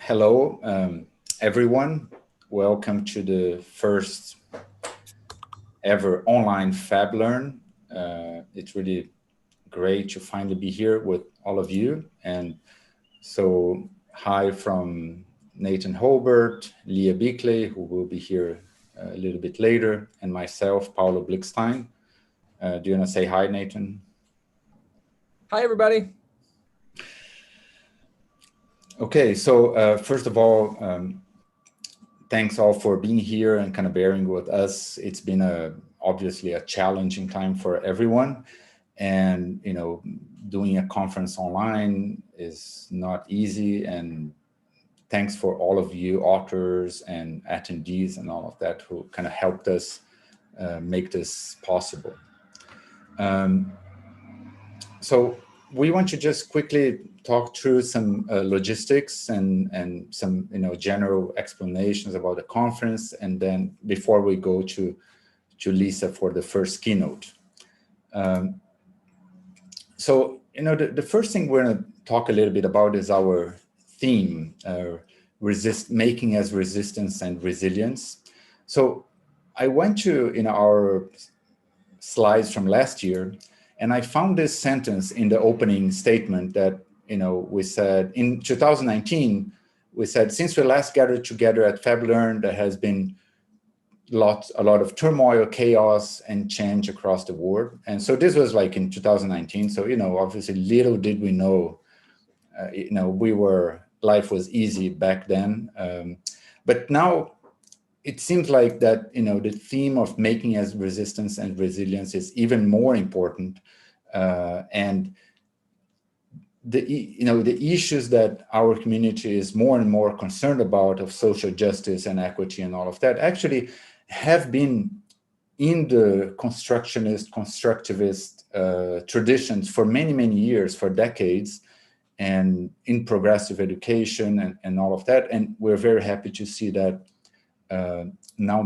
Hello, everyone. Welcome to the first ever online FabLearn. It's really great to finally be here with all of you. And so, hi from Nathan Holbert, Leah Bickley, who will be here a little bit later, and myself, Paulo Blickstein. Do you want to say hi, Nathan? Hi, everybody. Okay, so first of all, thanks all for being here and kind of bearing with us. It's been obviously a challenging time for everyone. And, doing a conference online is not easy. And thanks for all of you authors and attendees and all of that who kind of helped us make this possible. So we want to just quickly talk through some logistics and some general explanations about the conference, and then before we go to Lissa for the first keynote. So the first thing we're going to talk a little bit about is our theme, making as resistance and resilience. So I went to our slides from last year, and I found this sentence in the opening statement that, we said in 2019, we said, since we last gathered together at FabLearn, there has been a lot of turmoil, chaos, and change across the world. And so this was like in 2019. So, obviously little did we know, life was easy back then. But now, it seems like that the theme of making as resistance and resilience is even more important, and the issues that our community is more and more concerned about, of social justice and equity and all of that, actually have been in the constructivist traditions for many having for decades, and in progressive education and all of that. And we're very happy to see that now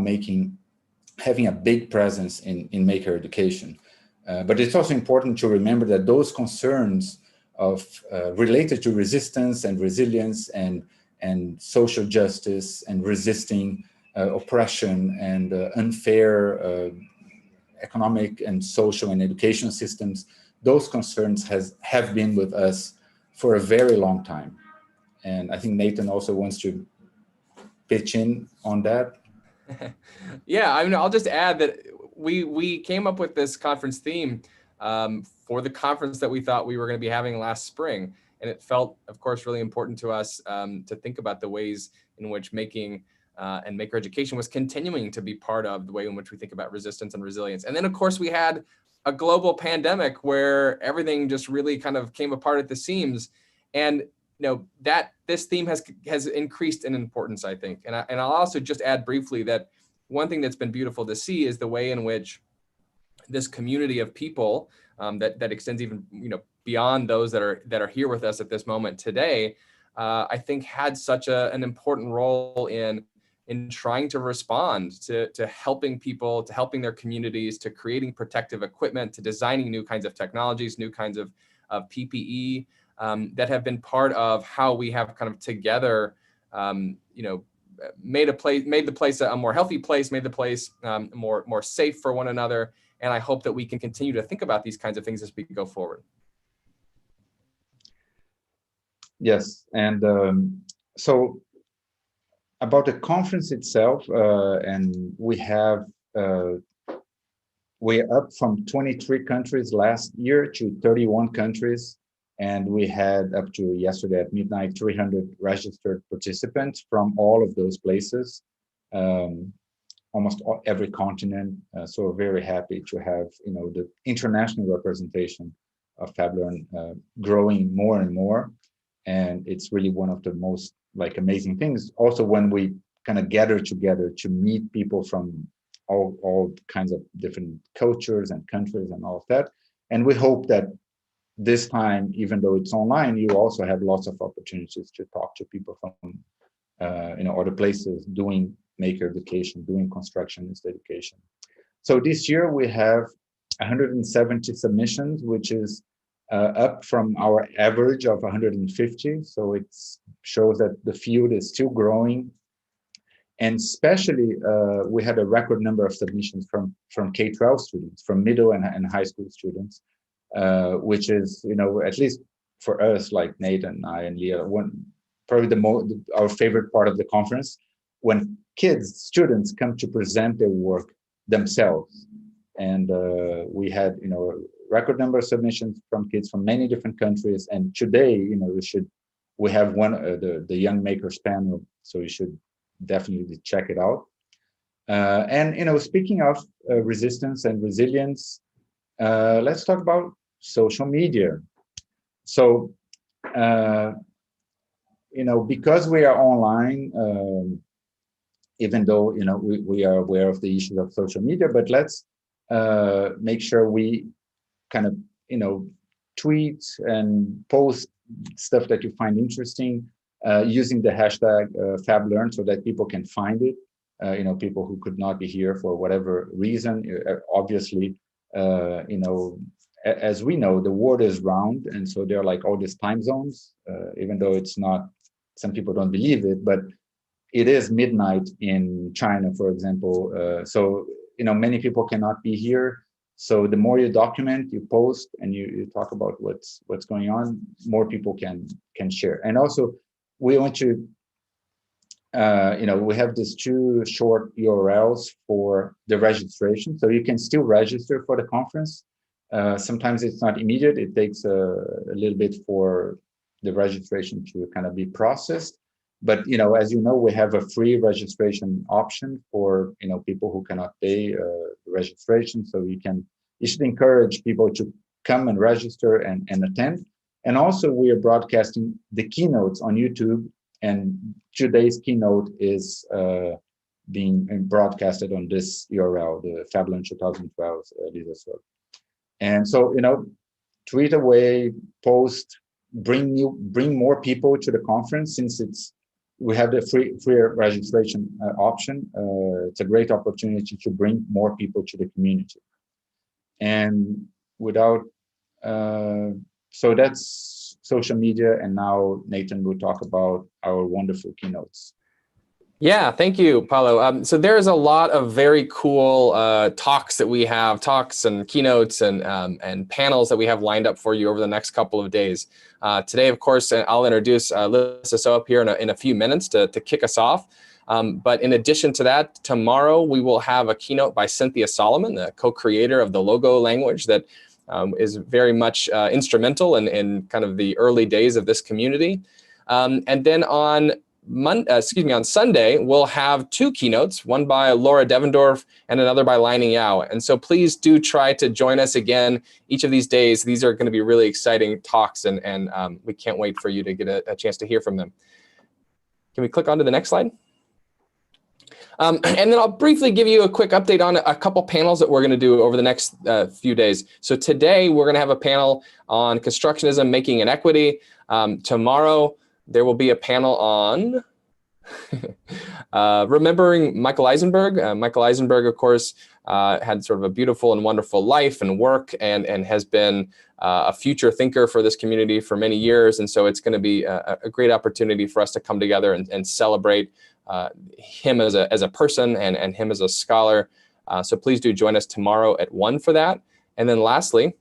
having a big presence in maker education. But it's also important to remember that those concerns related to resistance and resilience and social justice and resisting oppression and unfair economic and social and education systems, those concerns have been with us for a very long time. And I think Nathan also wants to pitch in on that. Yeah, I mean, I'll just add that we came up with this conference theme for the conference that we thought we were going to be having last spring. And it felt, of course, really important to us to think about the ways in which making and maker education was continuing to be part of the way in which we think about resistance and resilience. And then, of course, we had a global pandemic where everything just really kind of came apart at the seams. And that this theme has increased in importance, I think. And I'll also just add briefly that one thing that's been beautiful to see is the way in which this community of people that extends even beyond those that are here with us at this moment today, I think had such an important role in trying to respond to helping people, to helping their communities, to creating protective equipment, to designing new kinds of technologies, new kinds of PPE. That have been part of how we have kind of together, made the place a more healthy place, made the place more safe for one another. And I hope that we can continue to think about these kinds of things as we go forward. Yes, and so about the conference itself, and we're up from 23 countries last year to 31 countries. And we had up to yesterday at midnight, 300 registered participants from all of those places, almost every continent. So we're very happy to have, the international representation of FabLearn growing more and more. And it's really one of the most amazing things. Also, when we kind of gather together to meet people from all kinds of different cultures and countries and all of that. And we hope that this time, even though it's online, you also have lots of opportunities to talk to people from other places doing maker education, doing constructionist education. So this year we have 170 submissions, which is up from our average of 150. So it shows that the field is still growing. And especially, we had a record number of submissions from K-12 students, from middle and high school students, which is, at least for us, like Nate and I and Leah, probably our favorite part of the conference, when students come to present their work themselves. And we had, a record number of submissions from kids from many different countries. And today, we have the Young Makers panel, so you should definitely check it out. And speaking of resistance and resilience, let's talk about social media. So because we are online, even though we are aware of the issues of social media, but let's make sure we kind of tweet and post stuff that you find interesting, using the hashtag FabLearn, so that people can find it. People who could not be here for whatever reason. Obviously, as we know, the world is round, and so there are like all these time zones. Even though it's not, some people don't believe it, but it is midnight in China, for example. So many people cannot be here. So the more you document, you post, and you talk about what's going on, more people can share. And also, we want to, we have these 2 short URLs for the registration. So you can still register for the conference. Sometimes it's not immediate. It takes a little bit for the registration to kind of be processed. But, as you know, we have a free registration option for, people who cannot pay registration. So you should encourage people to come and register and attend. And also, we are broadcasting the keynotes on YouTube, and today's keynote is being broadcasted on this URL, the FabLearn 2012 Lissa Soep. And so, tweet away, post, bring more people to the conference, since we have the free registration option. It's a great opportunity to bring more people to the community. And so that's social media. And now Nathan will talk about our wonderful keynotes. Yeah, thank you, Paulo. So there's a lot of very cool talks that we have, talks and keynotes and panels that we have lined up for you over the next couple of days. Today, of course, I'll introduce Lissa Soep here in a few minutes to kick us off. But in addition to that, tomorrow we will have a keynote by Cynthia Solomon, the co-creator of the logo language that is very much instrumental in kind of the early days of this community. And then on Sunday, we'll have 2 keynotes, one by Laura Devendorf and another by Lining Yao. And so please do try to join us again each of these days. These are going to be really exciting talks, and we can't wait for you to get a chance to hear from them. Can we click on to the next slide? And then I'll briefly give you a quick update on a couple panels that we're going to do over the next few days. So today, we're going to have a panel on constructionism, making inequity. Tomorrow, there will be a panel on remembering Michael Eisenberg. Michael Eisenberg, of course, had sort of a beautiful and wonderful life and work, and has been a future thinker for this community for many years. And so it's going to be a great opportunity for us to come together and celebrate him as a person and him as a scholar. So please do join us tomorrow at 1 for that. And then lastly,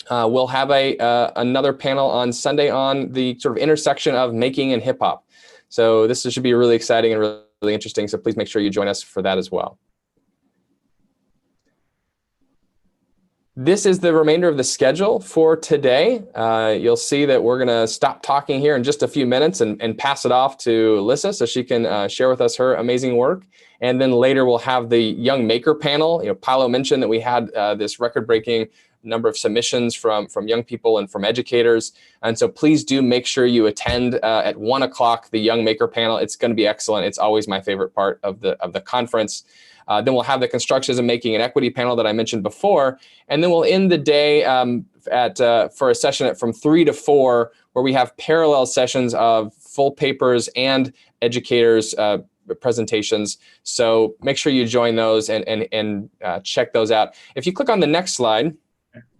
we'll have another panel on Sunday on the sort of intersection of making and hip hop. So this should be really exciting and really interesting. So please make sure you join us for that as well. This is the remainder of the schedule for today. You'll see that we're going to stop talking here in just a few minutes and pass it off to Lissa so she can share with us her amazing work. And then later we'll have the Young Maker panel. Paulo mentioned that we had this record-breaking number of submissions from young people and from educators. And so please do make sure you attend at 1 o'clock, the Young Maker panel. It's going to be excellent. It's always my favorite part of the conference. Then we'll have the Constructionism, Making and Equity panel that I mentioned before. And then we'll end the day for a session from 3 to 4, where we have parallel sessions of full papers and educators' presentations. So make sure you join those and check those out. If you click on the next slide,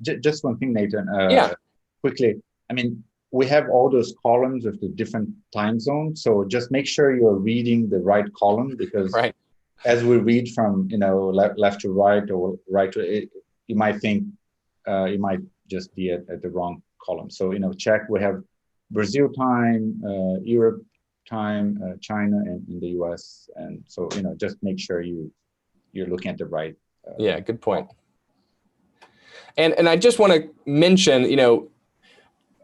Just one thing, Nathan, Yeah, quickly. I mean, we have all those columns of the different time zones. So just make sure you're reading the right column, because right. as we read from, left to right or right to it, you might think you might just be at the wrong column. So, check. We have Brazil time, Europe time, China, and in the US. And so, just make sure you're looking at the right. Yeah, good point. And I just want to mention,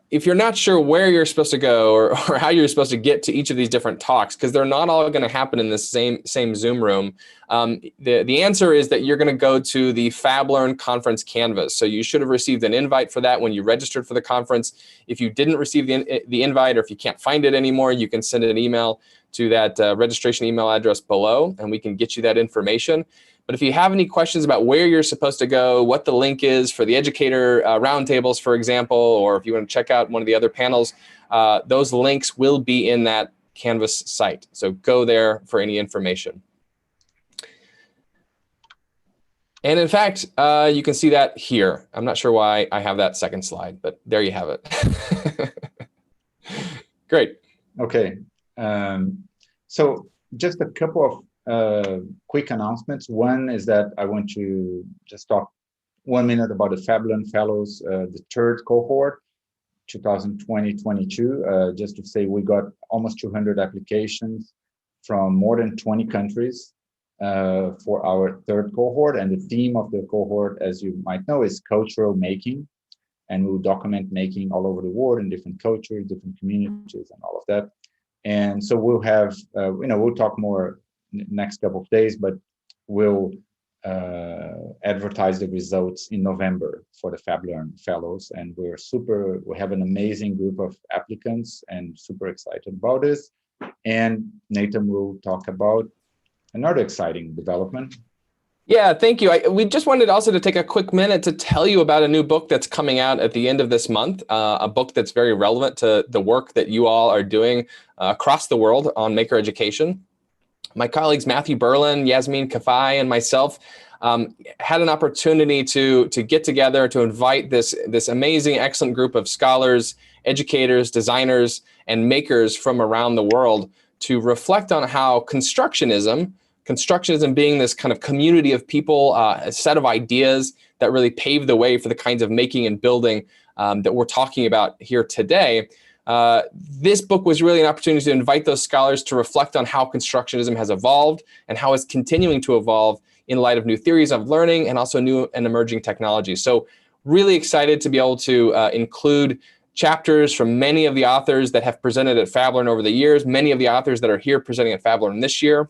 if you're not sure where you're supposed to go or how you're supposed to get to each of these different talks, because they're not all going to happen in the same Zoom room, the answer is that you're going to go to the FabLearn conference canvas. So you should have received an invite for that when you registered for the conference. If you didn't receive the invite, or if you can't find it anymore, you can send an email to that registration email address below, and we can get you that information. But if you have any questions about where you're supposed to go, what the link is for the educator roundtables, for example, or if you want to check out one of the other panels, those links will be in that Canvas site. So go there for any information. And in fact, you can see that here. I'm not sure why I have that second slide, but there you have it. Great. Okay. So just a couple of quick announcements. One is that I want to just talk 1 minute about the FabLearn Fellows, the third cohort, 2020-22. Just to say, we got almost 200 applications from more than 20 countries for our third cohort. And the theme of the cohort, as you might know, is cultural making. And we'll document making all over the world in different cultures, different communities, and all of that. And so we'll have, we'll talk more next couple of days, but we'll advertise the results in November for the FabLearn Fellows. And we have an amazing group of applicants and super excited about this. And Nathan will talk about another exciting development. Yeah, thank you. We just wanted also to take a quick minute to tell you about a new book that's coming out at the end of this month, a book that's very relevant to the work that you all are doing across the world on maker education. My colleagues Matthew Berlin, Yasmin Kafai, and myself had an opportunity to get together to invite this amazing, excellent group of scholars, educators, designers, and makers from around the world to reflect on how constructionism being this kind of community of people, a set of ideas that really paved the way for the kinds of making and building that we're talking about here today. This book was really an opportunity to invite those scholars to reflect on how constructionism has evolved and how it's continuing to evolve in light of new theories of learning and also new and emerging technologies. So really excited to be able to include chapters from many of the authors that have presented at FabLearn over the years, many of the authors that are here presenting at FabLearn this year.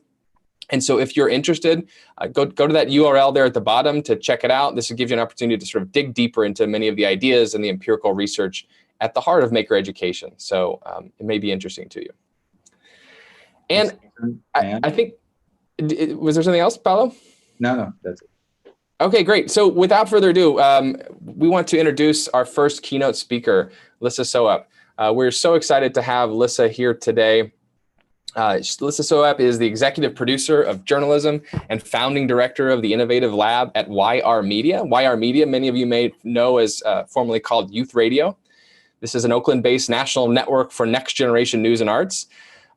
And so if you're interested, go to that URL there at the bottom to check it out. This will give you an opportunity to sort of dig deeper into many of the ideas and the empirical research at the heart of maker education. So it may be interesting to you. And I think, was there something else, Paulo? No, that's it. Okay, great. So without further ado, we want to introduce our first keynote speaker, Lissa Soep. We're so excited to have Lissa here today. Lissa Soep is the executive producer of journalism and founding director of the innovative lab at YR Media. YR Media, many of you may know as formerly called Youth Radio. This is an Oakland-based national network for next generation news and arts.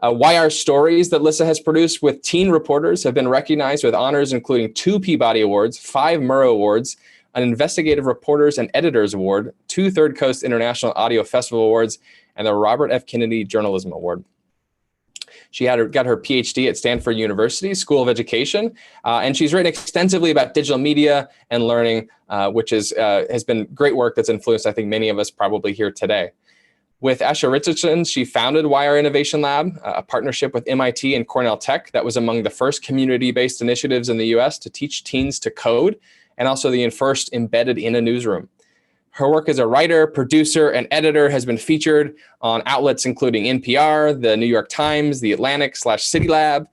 YR stories that Lissa has produced with teen reporters have been recognized with honors including 2 Peabody Awards, 5 Murrow Awards, an Investigative Reporters and Editors Award, 2 Third Coast International Audio Festival Awards, and the Robert F. Kennedy Journalism Award. She got her PhD at Stanford University School of Education, and she's written extensively about digital media and learning, which has been great work that's influenced, I think, many of us probably here today. With Asha Richardson, she founded YR Innovation Lab, a partnership with MIT and Cornell Tech that was among the first community-based initiatives in the US to teach teens to code, and also the first embedded in a newsroom. Her work as a writer, producer, and editor has been featured on outlets including NPR, the New York Times, the Atlantic/City Lab,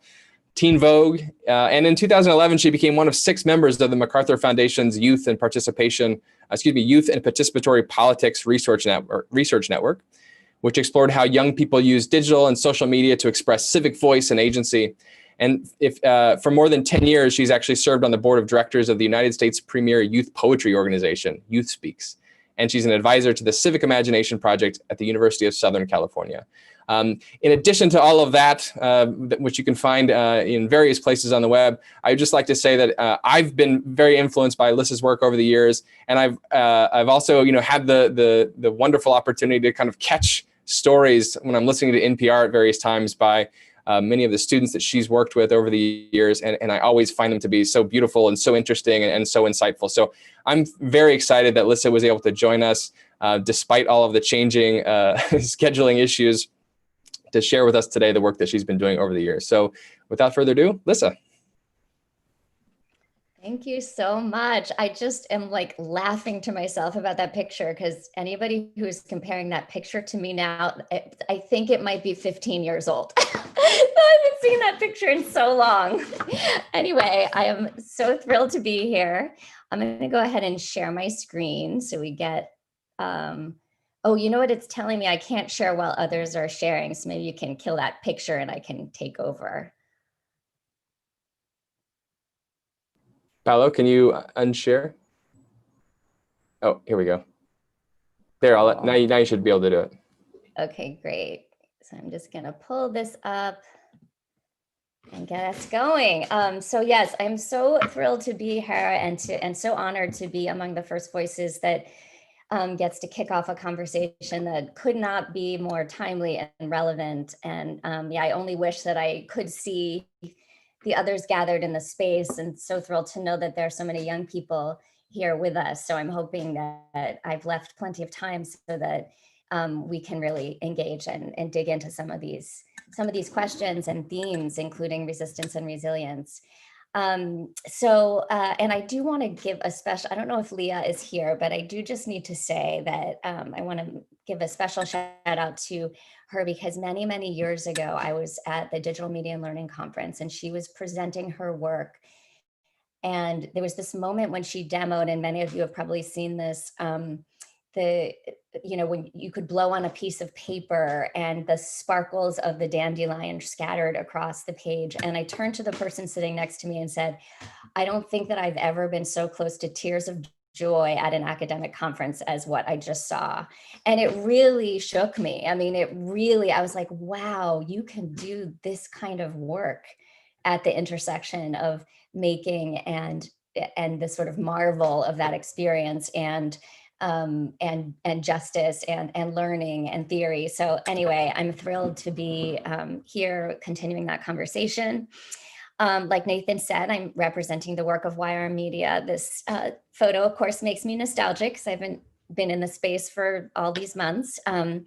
Teen Vogue, and in 2011, she became one of 6 members of the MacArthur Foundation's Youth and Participatory Politics Research Network, which explored how young people use digital and social media to express civic voice and agency. And if for more than 10 years, she's actually served on the board of directors of the United States premier youth poetry organization, Youth Speaks. And she's an advisor to the Civic Imagination Project at the University of Southern California. In addition to all of that, which you can find in various places on the web, I'd just like to say that I've been very influenced by Lissa's work over the years, and I've also had the wonderful opportunity to kind of catch stories when I'm listening to NPR at various times by many of the students that she's worked with over the years, and I always find them to be so beautiful and so interesting and so insightful. So I'm very excited that Lissa was able to join us despite all of the changing scheduling issues, to share with us today the work that she's been doing over the years. So without further ado, Lissa. Thank you so much. I just am like laughing to myself about that picture, because anybody who's comparing that picture to me now, I think it might be 15 years old. I haven't seen that picture in so long. Anyway, I am so thrilled to be here. I'm going to go ahead and share my screen so we get, oh, you know what it's telling me? I can't share while others are sharing. So maybe you can kill that picture and I can take over. Paolo, can you unshare? Oh, here we go. There, now you should be able to do it. Okay, great. So I'm just gonna pull this up and get us going. So yes, I'm so thrilled to be here and so honored to be among the first voices that gets to kick off a conversation that could not be more timely and relevant. And yeah, I only wish that I could see the others gathered in the space, and so thrilled to know that there are so many young people here with us. So I'm hoping that I've left plenty of time so that we can really engage and dig into some of these questions and themes, including resistance and resilience. And I do want to give a special, I don't know if Leah is here, but I do just need to say that I want to give a special shout out to her, because many, many years ago, I was at the Digital Media and Learning Conference and she was presenting her work. And there was this moment when she demoed, and many of you have probably seen this, when you could blow on a piece of paper and the sparkles of the dandelion scattered across the page. And I turned to the person sitting next to me and said, I don't think that I've ever been so close to tears of joy at an academic conference as what I just saw. And it really shook me. I mean, I was like, wow, you can do this kind of work at the intersection of making and the sort of marvel of that experience and justice and learning and theory. So anyway, I'm thrilled to be here continuing that conversation. Like Nathan said, I'm representing the work of YR Media. This photo, of course, makes me nostalgic because I haven't been in the space for all these months. But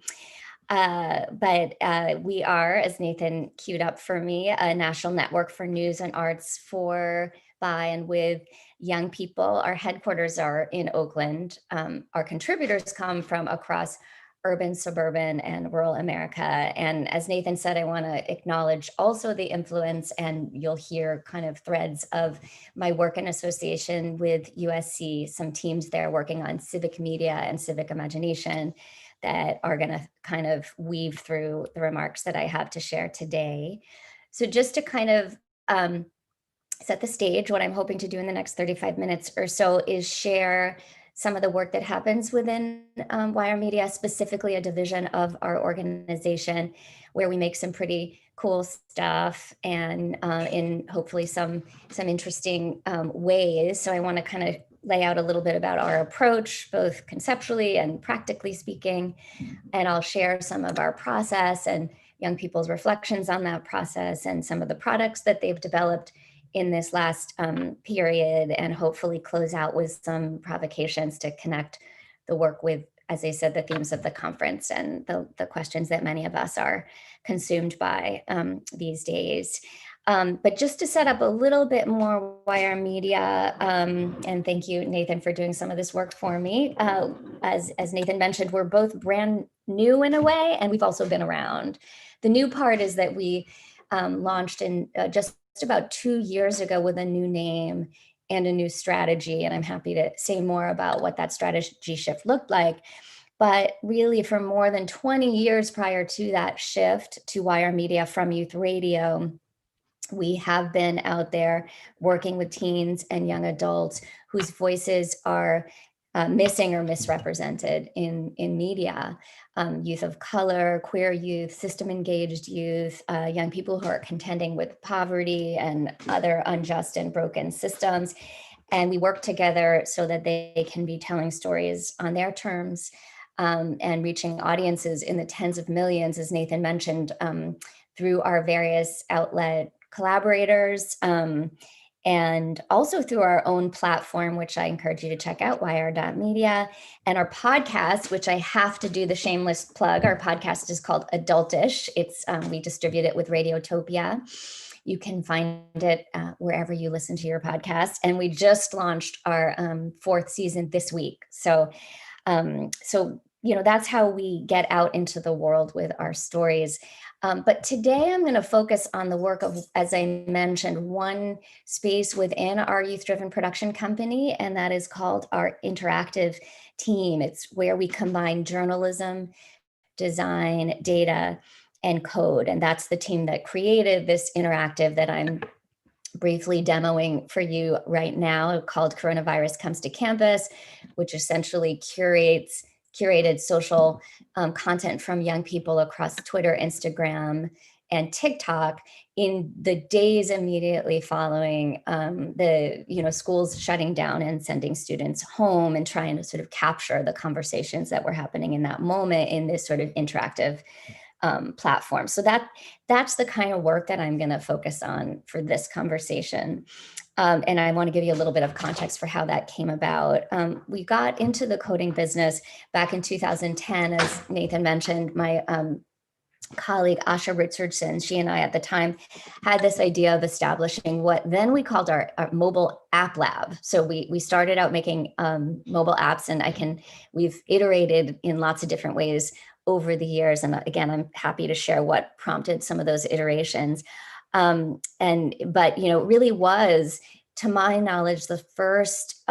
we are, as Nathan queued up for me, a national network for news and arts for, by, and with young people. Our headquarters are in Oakland. Our contributors come from across urban, suburban, and rural America. And as Nathan said, I want to acknowledge also the influence, and you'll hear kind of threads of my work in association with USC, some teams there working on civic media and civic imagination that are going to kind of weave through the remarks that I have to share today. So just to kind of set the stage, what I'm hoping to do in the next 35 minutes or so is share some of the work that happens within YR Media, specifically a division of our organization where we make some pretty cool stuff and in hopefully some interesting ways. So I want to kind of lay out a little bit about our approach, both conceptually and practically speaking, and I'll share some of our process and young people's reflections on that process and some of the products that they've developed in this last period, and hopefully close out with some provocations to connect the work with, as I said, the themes of the conference and the questions that many of us are consumed by these days. But just to set up a little bit more YR Media, and thank you, Nathan, for doing some of this work for me. As Nathan mentioned, we're both brand new in a way, and we've also been around. The new part is that we launched in just about 2 years ago with a new name and a new strategy. And I'm happy to say more about what that strategy shift looked like. But really, for more than 20 years prior to that shift to YR Media from Youth Radio, We have been out there working with teens and young adults whose voices are missing or misrepresented in media. Youth of color, queer youth, system-engaged youth, young people who are contending with poverty and other unjust and broken systems. And we work together so that they can be telling stories on their terms and reaching audiences in the tens of millions, as Nathan mentioned, through our various outlet collaborators, and also through our own platform, which I encourage you to check out, YR.media, and our podcast, which I have to do the shameless plug. Our podcast is called Adultish. It's we distribute it with Radiotopia. You can find it wherever you listen to your podcast. And we just launched our 4th season this week. So that's how we get out into the world with our stories. But today I'm going to focus on the work of, as I mentioned, one space within our youth-driven production company, and that is called our interactive team. It's where we combine journalism, design, data, and code. And that's the team that created this interactive that I'm briefly demoing for you right now, called Coronavirus Comes to Campus, which essentially curated social content from young people across Twitter, Instagram, and TikTok in the days immediately following the schools shutting down and sending students home, and trying to sort of capture the conversations that were happening in that moment in this sort of interactive platform. So that's the kind of work that I'm going to focus on for this conversation. And I want to give you a little bit of context for how that came about. We got into the coding business back in 2010, as Nathan mentioned. My colleague, Asha Richardson, she and I at the time had this idea of establishing what then we called our mobile app lab. So we started out making mobile apps, and we've iterated in lots of different ways over the years. And again, I'm happy to share what prompted some of those iterations. But really was, to my knowledge, the first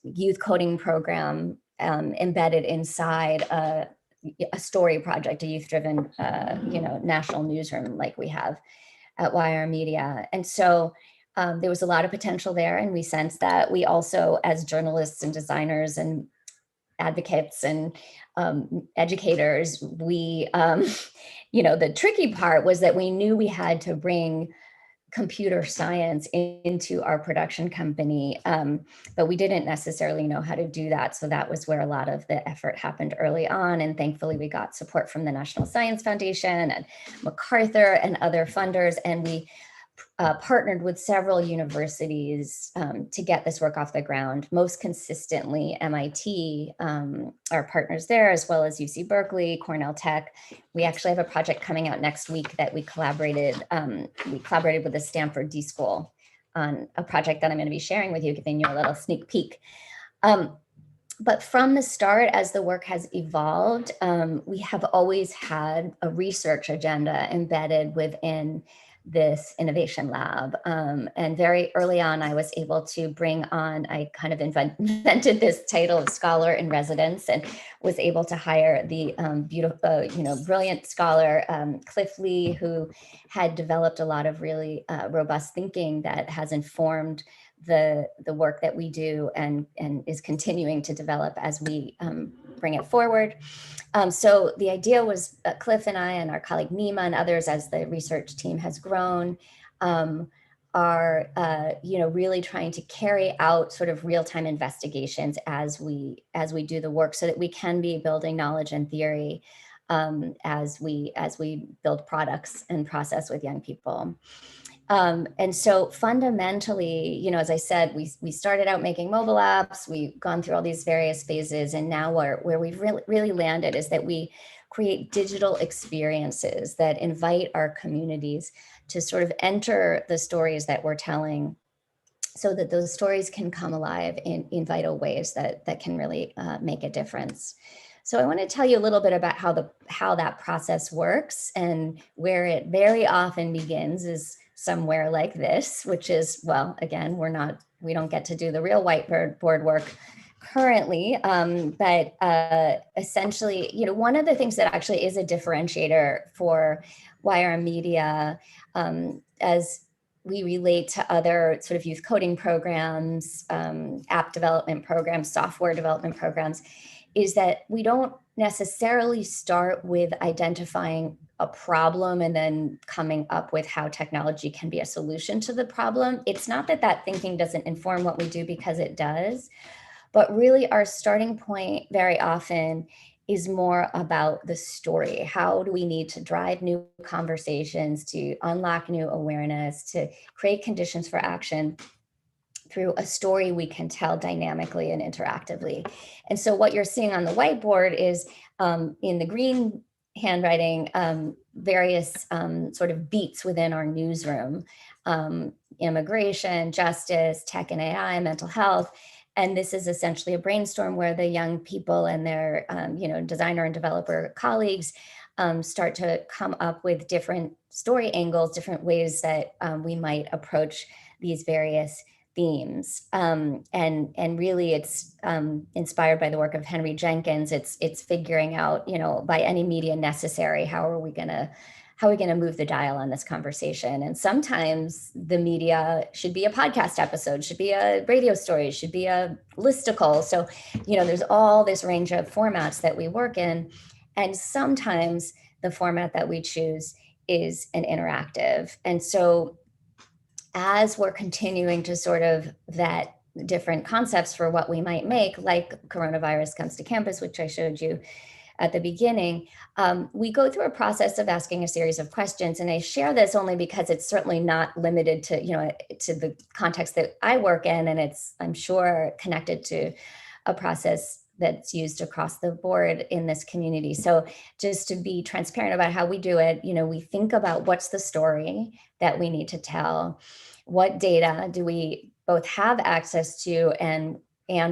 youth coding program embedded inside a story project, a youth-driven, national newsroom like we have at YR Media. And so there was a lot of potential there, and we sensed that. We also, as journalists and designers and advocates and educators, we, the tricky part was that we knew we had to bring computer science into our production company, but we didn't necessarily know how to do that. So that was where a lot of the effort happened early on. And thankfully, we got support from the National Science Foundation and MacArthur and other funders. And we partnered with several universities to get this work off the ground. Most consistently, MIT, our partners there, as well as UC Berkeley, Cornell Tech. We actually have a project coming out next week that we collaborated with the Stanford D School on a project that I'm going to be sharing with you, giving you a little sneak peek. But from the start, as the work has evolved, we have always had a research agenda embedded within this innovation lab. And very early on, I was able to bring on, I kind of invented this title of scholar in residence, and was able to hire the brilliant scholar, Cliff Lee, who had developed a lot of really robust thinking that has informed the work that we do and is continuing to develop as we bring it forward. So the idea was Cliff and I and our colleague Nima and others, as the research team has grown, are really trying to carry out sort of real-time investigations as we do the work, so that we can be building knowledge and theory as we build products and process with young people. And so fundamentally, as I said, we started out making mobile apps, we've gone through all these various phases, and now where we've really landed is that we create digital experiences that invite our communities to sort of enter the stories that we're telling, so that those stories can come alive in vital ways that can really make a difference. So I want to tell you a little bit about how that process works, and where it very often begins is somewhere like this, which is, well, again, we don't get to do the real whiteboard work currently, but essentially, one of the things that actually is a differentiator for YR Media, as we relate to other sort of youth coding programs, app development programs, software development programs, is that we don't necessarily start with identifying a problem and then coming up with how technology can be a solution to the problem. It's not that that thinking doesn't inform what we do, because it does, but really our starting point very often is more about the story. How do we need to drive new conversations, to unlock new awareness, to create conditions for action through a story we can tell dynamically and interactively? And so what you're seeing on the whiteboard is in the green handwriting, various sort of beats within our newsroom: immigration, justice, tech and AI, mental health. And this is essentially a brainstorm where the young people and their designer and developer colleagues start to come up with different story angles, different ways that we might approach these various themes. And really it's inspired by the work of Henry Jenkins. It's figuring out, by any media necessary, how are we gonna move the dial on this conversation? And sometimes the media should be a podcast episode, should be a radio story, should be a listicle. So, there's all this range of formats that we work in. And sometimes the format that we choose is an interactive. And so as we're continuing to sort of vet different concepts for what we might make, like Coronavirus Comes to Campus, which I showed you at the beginning, we go through a process of asking a series of questions. And I share this only because it's certainly not limited to, to the context that I work in. And it's, I'm sure, connected to a process that's used across the board in this community. So just to be transparent about how we do it, we think about what's the story that we need to tell, what data do we both have access to and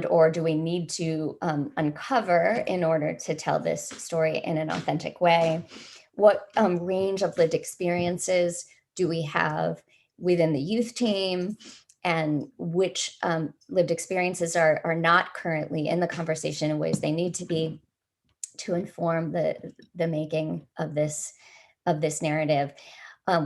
or do we need to uncover in order to tell this story in an authentic way? What range of lived experiences do we have within the youth team? And which lived experiences are not currently in the conversation in ways they need to be to inform the making of this narrative?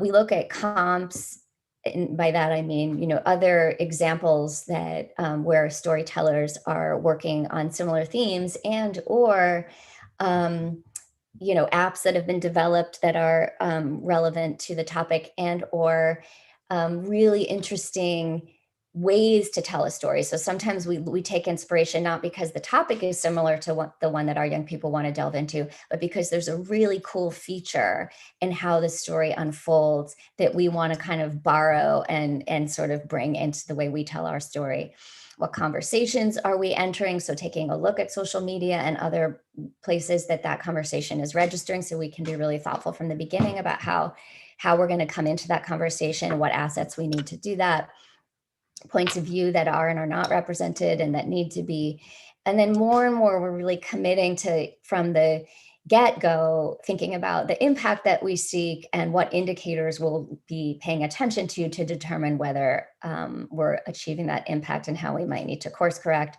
We look at comps. And by that, I mean, other examples that where storytellers are working on similar themes and or, apps that have been developed that are relevant to the topic and or really interesting ways to tell a story. So sometimes we take inspiration, not because the topic is similar to the one that our young people want to delve into, but because there's a really cool feature in how the story unfolds that we want to kind of borrow and sort of bring into the way we tell our story. What conversations are we entering? So taking a look at social media and other places that conversation is registering, so we can be really thoughtful from the beginning about how we're going to come into that conversation, what assets we need to do that, points of view that are and are not represented and that need to be. And then more and more, we're really committing to, from the get-go, thinking about the impact that we seek and what indicators we'll be paying attention to determine whether we're achieving that impact and how we might need to course correct.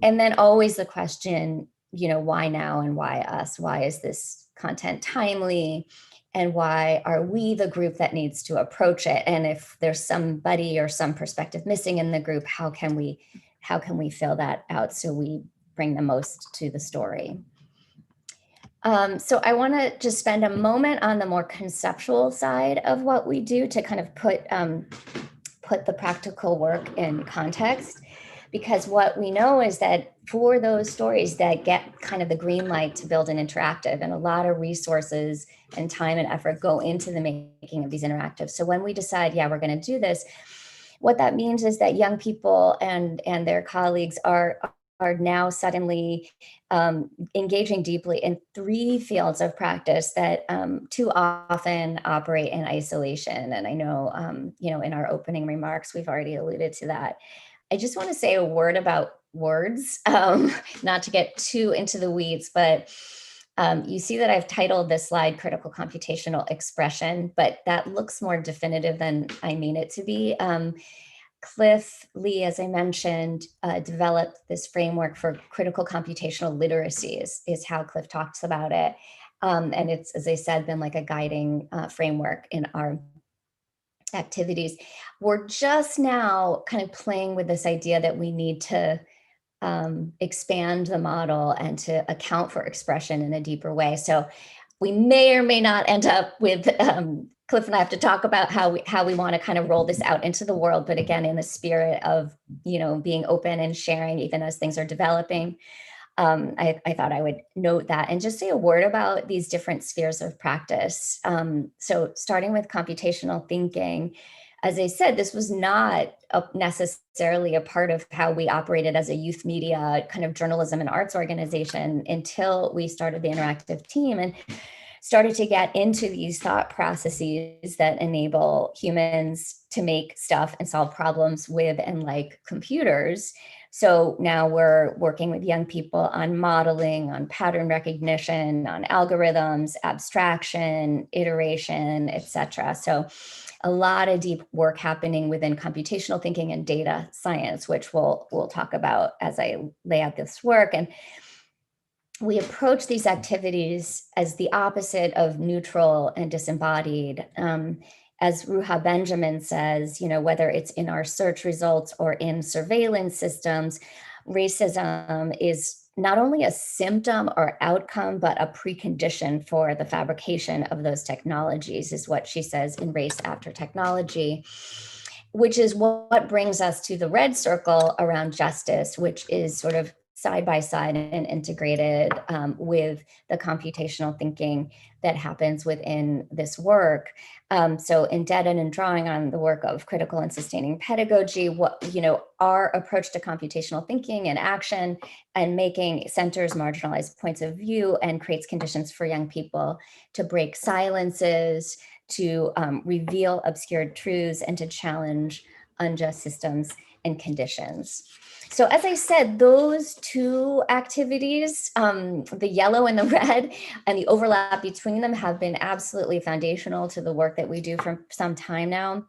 And then always the question, why now and why us? Why is this content timely? And why are we the group that needs to approach it? And if there's somebody or some perspective missing in the group, how can we fill that out so we bring the most to the story? So I want to just spend a moment on the more conceptual side of what we do to kind of put the practical work in context. Because what we know is that for those stories that get kind of the green light to build an interactive, and a lot of resources and time and effort go into the making of these interactives. So when we decide, we're going to do this, what that means is that young people and their colleagues are now suddenly engaging deeply in 3 fields of practice that too often operate in isolation. And I know, in our opening remarks, we've already alluded to that. I just want to say a word about words, not to get too into the weeds, but you see that I've titled this slide Critical Computational Expression, but that looks more definitive than I mean it to be. Cliff Lee, as I mentioned, developed this framework for critical computational literacy is how Cliff talks about it. And it's, as I said, been like a guiding framework in our activities. We're just now kind of playing with this idea that we need to expand the model and to account for expression in a deeper way. So we may or may not end up with Cliff and I have to talk about how we want to kind of roll this out into the world, but again, in the spirit of, being open and sharing, even as things are developing. I thought I would note that and just say a word about these different spheres of practice. So starting with computational thinking, as I said, this was not necessarily a part of how we operated as a youth media kind of journalism and arts organization until we started the interactive team and started to get into these thought processes that enable humans to make stuff and solve problems with and like computers. So now we're working with young people on modeling, on pattern recognition, on algorithms, abstraction, iteration, etc. So a lot of deep work happening within computational thinking and data science, which we'll talk about as I lay out this work. And we approach these activities as the opposite of neutral and disembodied. As Ruha Benjamin says, whether it's in our search results or in surveillance systems, racism is not only a symptom or outcome, but a precondition for the fabrication of those technologies, is what she says in Race After Technology, which is what brings us to the red circle around justice, which is sort of side by side and integrated with the computational thinking that happens within this work. So indebted and drawing on the work of critical and sustaining pedagogy, our approach to computational thinking and action and making centers marginalized points of view and creates conditions for young people to break silences, to reveal obscured truths, and to challenge unjust systems and conditions. So as I said, those two activities, the yellow and the red, and the overlap between them have been absolutely foundational to the work that we do for some time now.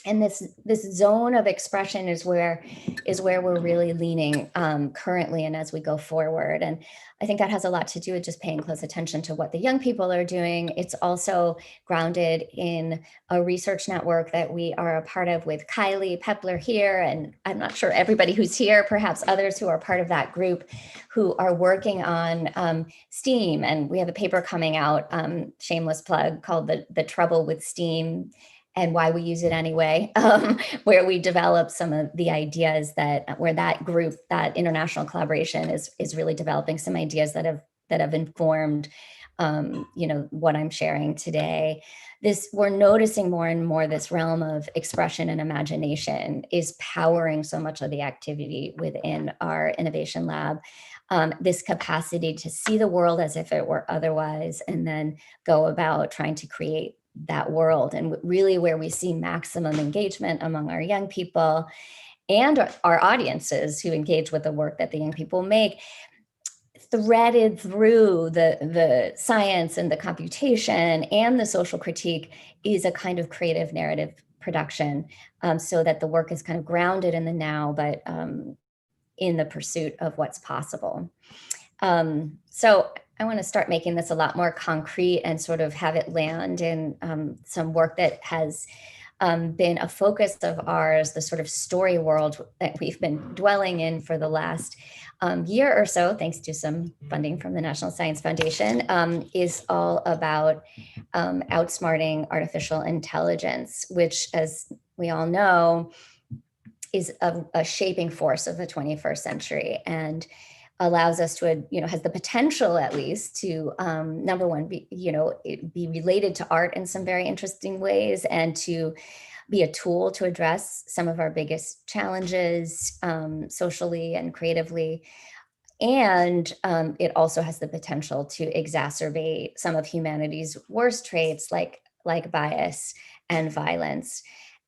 And this zone of expression is where we're really leaning currently and as we go forward. And I think that has a lot to do with just paying close attention to what the young people are doing. It's also grounded in a research network that we are a part of with Kylie Pepler here. And I'm not sure everybody who's here, perhaps others who are part of that group who are working on STEAM. And we have a paper coming out, shameless plug, called The Trouble with STEAM and Why We Use It Anyway, where we develop some of the ideas where that group, that international collaboration is really developing some ideas that have informed, what I'm sharing today. We're noticing more and more this realm of expression and imagination is powering so much of the activity within our innovation lab. This capacity to see the world as if it were otherwise, and then go about trying to create that world, and really where we see maximum engagement among our young people and our audiences who engage with the work that the young people make, threaded through the science and the computation and the social critique, is a kind of creative narrative production, so that the work is kind of grounded in the now, but in the pursuit of what's possible. So I want to start making this a lot more concrete and sort of have it land in some work that has been a focus of ours, the sort of story world that we've been dwelling in for the last year or so, thanks to some funding from the National Science Foundation, is all about outsmarting artificial intelligence, which, as we all know, is a shaping force of the 21st century, and allows us to, has the potential at least to, number one, be related to art in some very interesting ways, and to be a tool to address some of our biggest challenges socially and creatively. And it also has the potential to exacerbate some of humanity's worst traits, like bias and violence.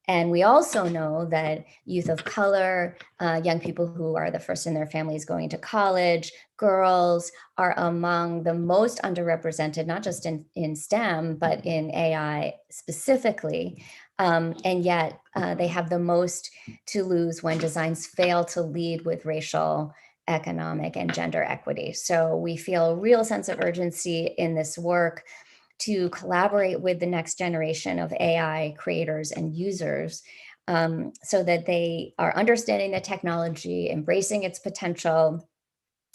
And we also know that youth of color, young people who are the first in their families going to college, girls are among the most underrepresented, not just in STEM, but in AI specifically. And yet they have the most to lose when designs fail to lead with racial, economic, and gender equity. So we feel a real sense of urgency in this work to collaborate with the next generation of AI creators and users, so that they are understanding the technology, embracing its potential,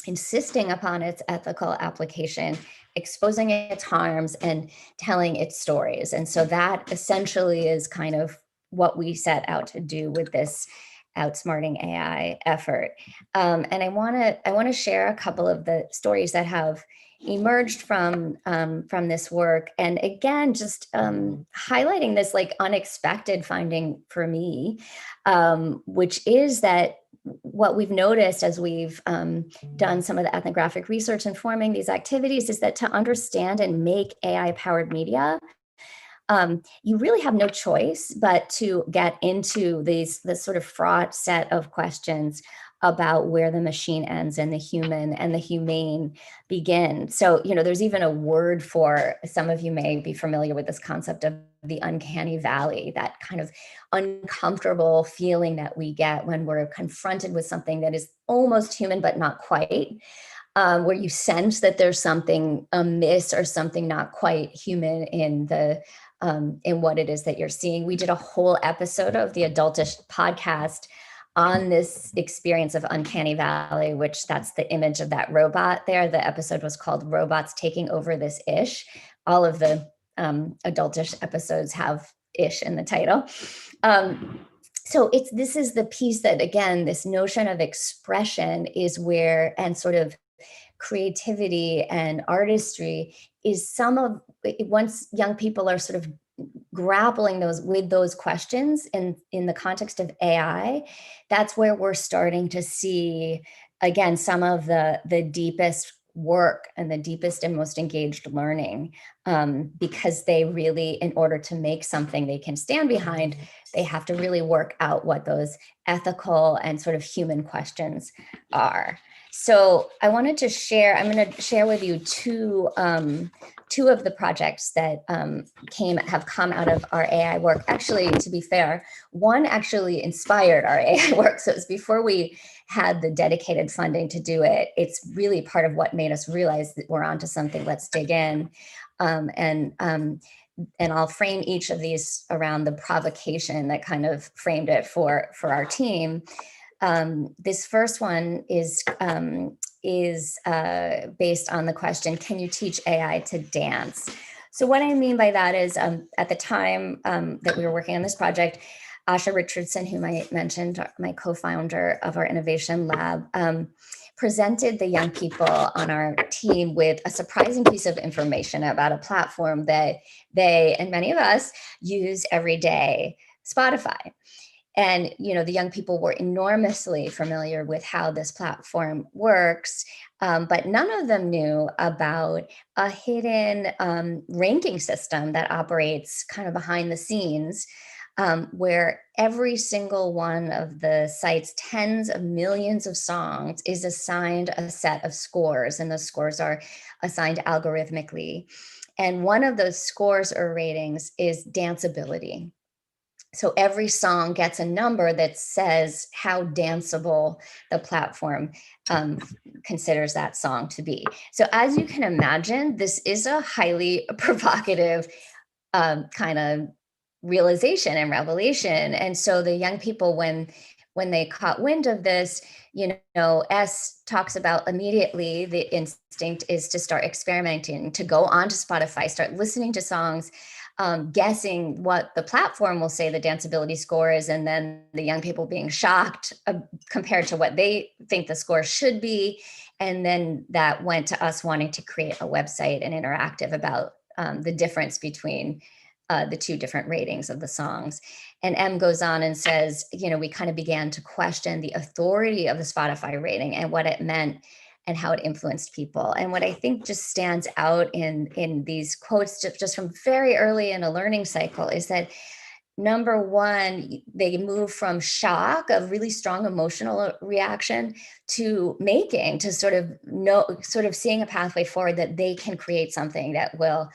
insisting upon its ethical application, exposing its harms, and telling its stories. And so that essentially is kind of what we set out to do with this Outsmarting AI effort. And I want to share a couple of the stories that have emerged from this work, and again, just highlighting this like unexpected finding for me, which is that what we've noticed as we've done some of the ethnographic research informing these activities is that to understand and make AI-powered media, you really have no choice but to get into this sort of fraught set of questions about where the machine ends and the human and the humane begin. So, there's even a word for, some of you may be familiar with this concept of the uncanny valley, that kind of uncomfortable feeling that we get when we're confronted with something that is almost human, but not quite. Where you sense that there's something amiss or something not quite human in what it is that you're seeing. We did a whole episode of the Adultish podcast on this experience of uncanny valley, which that's the image of that robot there. The episode was called Robots Taking Over This Ish. All of the Adultish episodes have ish in the title. So this is the piece that, again, this notion of expression is where, and sort of creativity and artistry is once young people are sort of grappling with those questions in the context of AI, that's where we're starting to see, again, some of the deepest work and the deepest and most engaged learning, because they really, in order to make something they can stand behind, they have to really work out what those ethical and sort of human questions are. So I wanted to share, I'm going to share with you two of the projects that have come out of our AI work. Actually, to be fair, one actually inspired our AI work. So it was before we had the dedicated funding to do it. It's really part of what made us realize that we're onto something. Let's dig in. And I'll frame each of these around the provocation that kind of framed it for our team. This first one is based on the question, can you teach AI to dance? So what I mean by that is, at the time that we were working on this project, Asha Richardson, whom I mentioned, my co-founder of our innovation lab, presented the young people on our team with a surprising piece of information about a platform that they, and many of us, use every day, Spotify. And, the young people were enormously familiar with how this platform works, but none of them knew about a hidden ranking system that operates kind of behind the scenes, where every single one of the site's tens of millions of songs is assigned a set of scores, and those scores are assigned algorithmically. And one of those scores or ratings is danceability. So every song gets a number that says how danceable the platform considers that song to be. So as you can imagine, this is a highly provocative kind of realization and revelation. And so the young people, when they caught wind of this, S talks about immediately the instinct is to start experimenting, to go onto Spotify, start listening to songs, guessing what the platform will say the danceability score is, and then the young people being shocked compared to what they think the score should be. And then that went to us wanting to create a website and interactive about the difference between the two different ratings of the songs. And M goes on and says, we kind of began to question the authority of the Spotify rating and what it meant and how it influenced people. And what I think just stands out in these quotes just from very early in a learning cycle is that number one, they move from shock, of really strong emotional reaction, to making, to sort of seeing a pathway forward that they can create something that will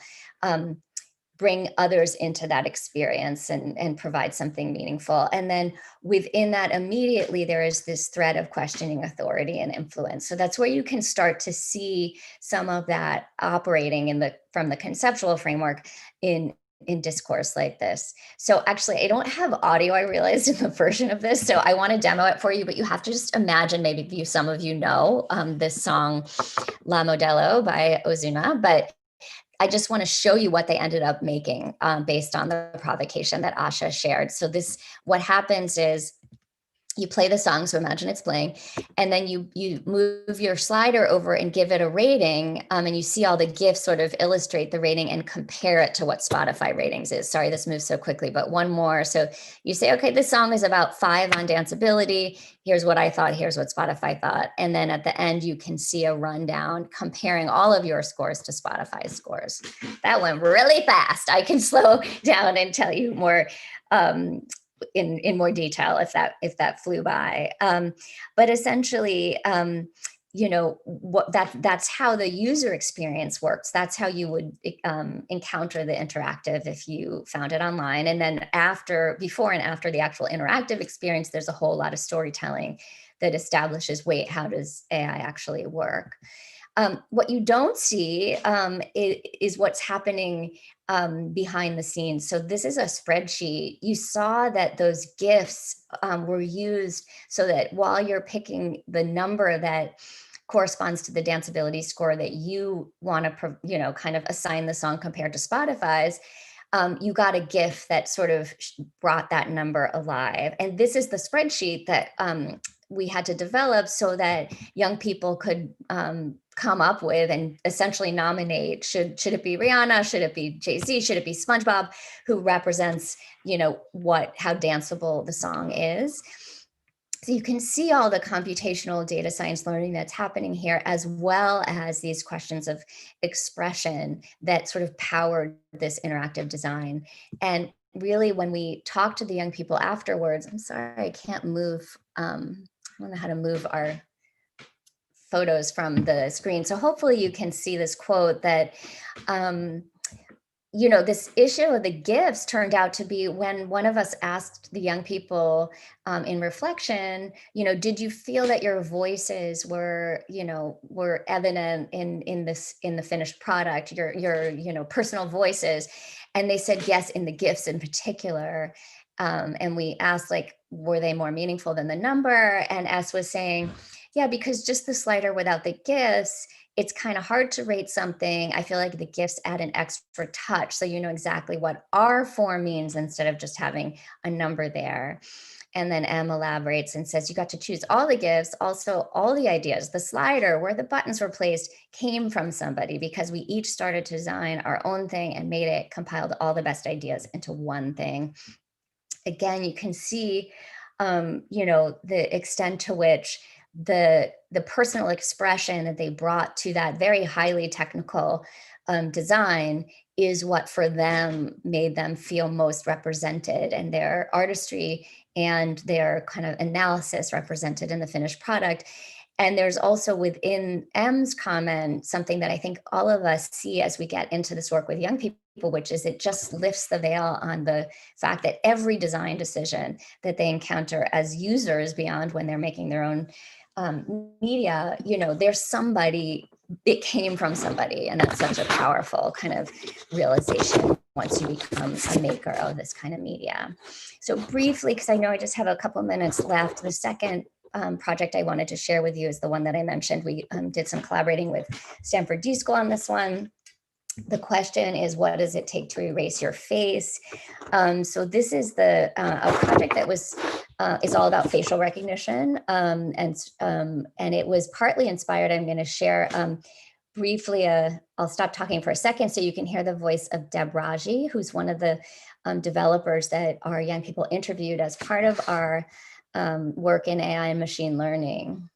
bring others into that experience and provide something meaningful. And then within that, immediately there is this thread of questioning authority and influence. So that's where you can start to see some of that operating from the conceptual framework in discourse like this. So actually, I don't have audio, I realized, in the version of this, so I want to demo it for you, but you have to just imagine, maybe some of you know this song La Modelo by Ozuna, but I just want to show you what they ended up making based on the provocation that Asha shared. So what happens is you play the song, so imagine it's playing, and then you move your slider over and give it a rating, and you see all the GIFs sort of illustrate the rating and compare it to what Spotify ratings is. Sorry, this moves so quickly, but one more. So you say, okay, this song is about 5 on danceability. Here's what I thought, here's what Spotify thought. And then at the end, you can see a rundown comparing all of your scores to Spotify's scores. That went really fast. I can slow down and tell you more in more detail if that flew by. But essentially, that's how the user experience works. That's how you would encounter the interactive if you found it online. And then before and after the actual interactive experience, there's a whole lot of storytelling that establishes, wait, how does AI actually work? What you don't see is what's happening behind the scenes. So this is a spreadsheet. You saw that those GIFs were used so that while you're picking the number that corresponds to the danceability score that you want to, kind of assign the song compared to Spotify's, you got a GIF that sort of brought that number alive. And this is the spreadsheet that we had to develop so that young people could come up with and essentially nominate, should it be Rihanna, should it be Jay-Z, should it be SpongeBob, who represents, how danceable the song is. So you can see all the computational data science learning that's happening here, as well as these questions of expression that sort of powered this interactive design. And really, when we talk to the young people afterwards, I'm sorry, I can't move. I don't know how to move our photos from the screen. So hopefully you can see this quote that, this issue of the GIFs turned out to be when one of us asked the young people in reflection, did you feel that your voices were evident in the finished product, your personal voices? And they said yes, in the GIFs in particular. And we asked, were they more meaningful than the number? And S was saying, yeah, because just the slider without the GIFs, it's kind of hard to rate something. I feel like the GIFs add an extra touch, so you know exactly what R4 means instead of just having a number there. And then M elaborates and says, you got to choose all the GIFs, also all the ideas, the slider, where the buttons were placed came from somebody, because we each started to design our own thing and compiled all the best ideas into one thing. Again, you can see, the extent to which the personal expression that they brought to that very highly technical design is what for them made them feel most represented, and their artistry and their kind of analysis represented in the finished product. And there's also within M's comment something that I think all of us see as we get into this work with young people, which is it just lifts the veil on the fact that every design decision that they encounter as users, beyond when they're making their own media, there's somebody, it came from somebody. And that's such a powerful kind of realization once you become a maker of this kind of media. So briefly, because I know I just have a couple minutes left, the second project I wanted to share with you is the one that I mentioned. We did some collaborating with Stanford D School on this one. The question is, what does it take to erase your face? So this is a project that is all about facial recognition, and it was partly inspired. I'm going to share briefly. I'll stop talking for a second so you can hear the voice of Deb Raji, who's one of the developers that our young people interviewed as part of our work in AI and machine learning.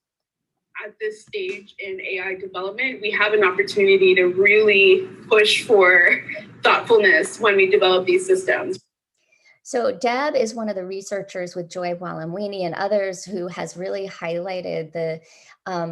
At this stage in AI development, we have an opportunity to really push for thoughtfulness when we develop these systems. So Deb is one of the researchers with Joy Walamwini and others who has really highlighted the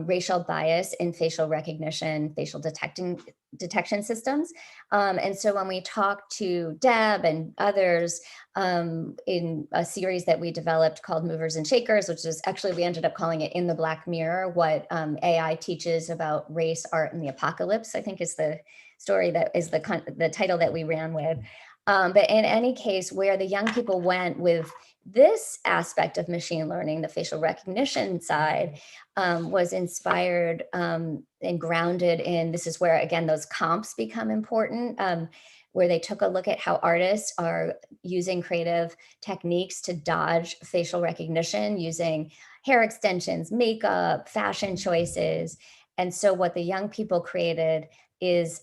racial bias in facial recognition, facial detection systems. And so when we talked to Deb and others in a series that we developed called Movers and Shakers, which is actually, we ended up calling it In the Black Mirror, what AI teaches about race, art, and the apocalypse, I think is the story that is the title that we ran with. But in any case, where the young people went with this aspect of machine learning, the facial recognition side, was inspired and grounded in, this is where, again, those comps become important, where they took a look at how artists are using creative techniques to dodge facial recognition using hair extensions, makeup, fashion choices. And so what the young people created is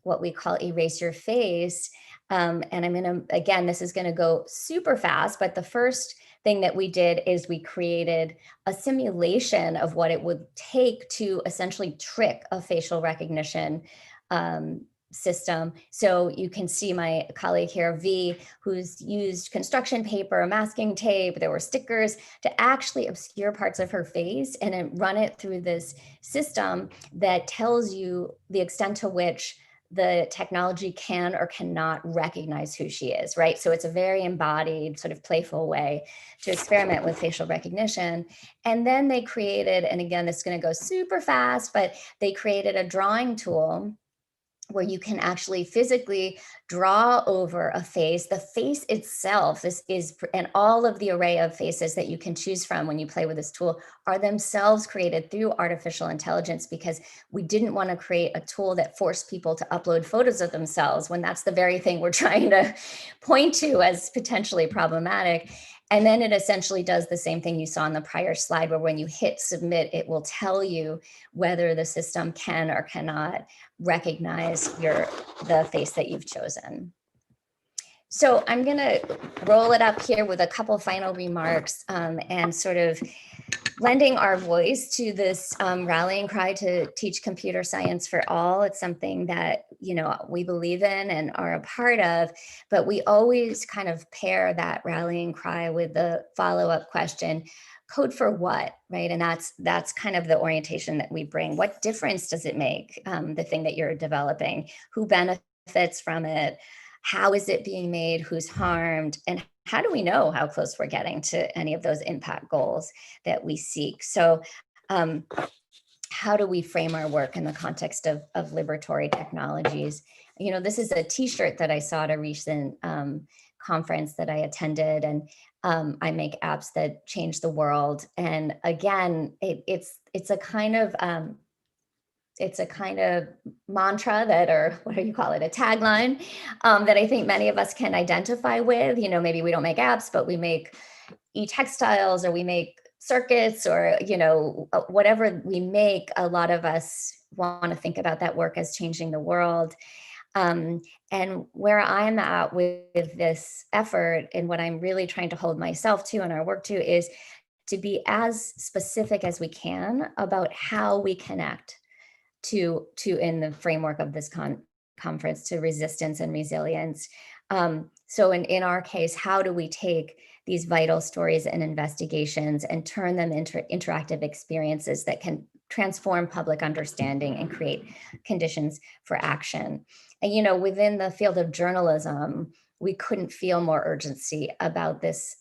what we call Erase Your Face. And I'm gonna, again, this is gonna go super fast, but the first thing that we did is we created a simulation of what it would take to essentially trick a facial recognition system. So you can see my colleague here, V, who's used construction paper, masking tape, there were stickers to actually obscure parts of her face and then run it through this system that tells you the extent to which the technology can or cannot recognize who she is, right? So it's a very embodied, sort of playful way to experiment with facial recognition. And then they created, and again, this is going to go super fast, but they created a drawing tool where you can actually physically draw over a face. The face itself is, and all of the array of faces that you can choose from when you play with this tool are themselves created through artificial intelligence, because we didn't want to create a tool that forced people to upload photos of themselves when that's the very thing we're trying to point to as potentially problematic. And then it essentially does the same thing you saw on the prior slide, where when you hit submit, it will tell you whether the system can or cannot recognize the face that you've chosen. So I'm going to roll it up here with a couple final remarks and sort of lending our voice to this rallying cry to teach computer science for all. It's something that, you know, we believe in and are a part of, but we always kind of pair that rallying cry with the follow-up question, code for what, right? And that's kind of the orientation that we bring. What difference does it make, the thing that you're developing? Who benefits from it? How is it being made? Who's harmed? And how do we know how close we're getting to any of those impact goals that we seek? So how do we frame our work in the context of liberatory technologies? You know, this is a t-shirt that I saw at a recent conference that I attended, and I make apps that change the world. And again, it's a kind of mantra that, or what do you call it, a tagline that I think many of us can identify with. You know, maybe we don't make apps, but we make e-textiles, or we make circuits, or, you know, whatever we make, a lot of us want to think about that work as changing the world. And where I'm at with this effort, and what I'm really trying to hold myself to and our work to, is to be as specific as we can about how we connect to in the framework of this conference, to resistance and resilience. So in our case, how do we take these vital stories and investigations and turn them into interactive experiences that can transform public understanding and create conditions for action? And, you know, within the field of journalism, we couldn't feel more urgency about this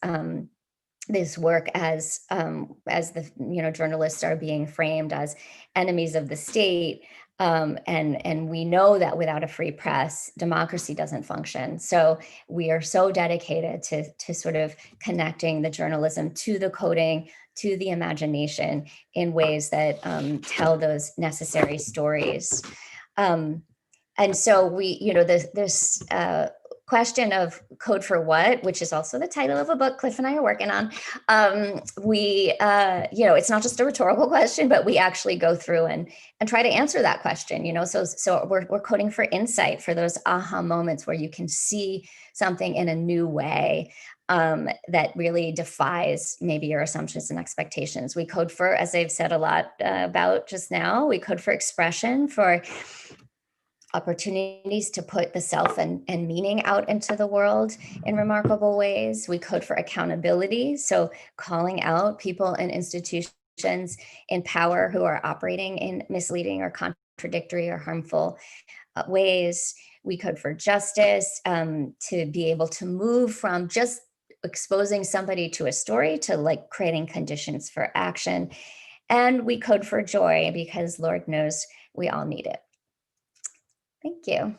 this work as the, you know, journalists are being framed as enemies of the state. And we know that without a free press, democracy doesn't function. So we are so dedicated to sort of connecting the journalism to the coding, to the imagination in ways that tell those necessary stories. And so we, you know, this question of code for what, which is also the title of a book Cliff and I are working on. You know, it's not just a rhetorical question, but we actually go through and try to answer that question, you know, so we're coding for insight, for those aha moments where you can see something in a new way that really defies maybe your assumptions and expectations. We code for, as I've said a lot about just now, we code for expression, for opportunities to put the self and meaning out into the world in remarkable ways. We code for accountability, so calling out people and institutions in power who are operating in misleading or contradictory or harmful ways. We code for justice, to be able to move from just exposing somebody to a story to like creating conditions for action. And we code for joy because Lord knows we all need it. Thank you.